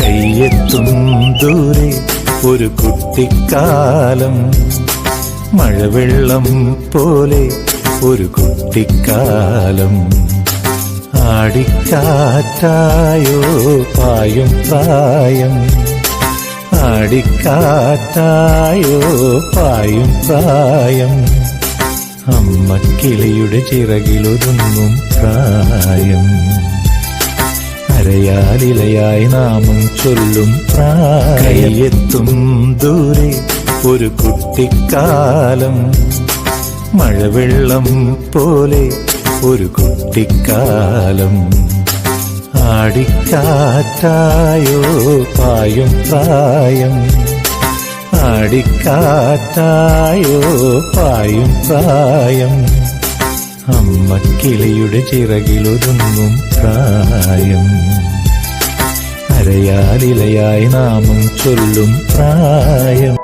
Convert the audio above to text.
കയ്യെത്തും ദൂരെ ഒരു കുട്ടിക്കാലം, മഴവെള്ളം പോലെ ഒരു കുട്ടിക്കാലം. ആടിക്കാറ്റായോ പായും പ്രായം, ആടിക്കാറ്റായോ പായും പ്രായം. അമ്മക്കിളിയുടെ ചിറകിലൊതുങ്ങും പ്രായം, അരയാലിലയായി നാമം ചൊല്ലും പ്രായം. കയ്യെത്തും ദൂരെ ഒരു കുട്ടിക്കാലം, മഴവെള്ളം പോലെ ഒരു കുട്ടിക്കാലം. ആടിക്കാറ്റായോ പായും പ്രായം, ആടിക്കാറ്റായോ പായും പ്രായം. അമ്മക്കിളിയുടെ ചിറകിലൊതുങ്ങും പ്രായം, അരയാലിലയായി നാമം ചൊല്ലും പ്രായം.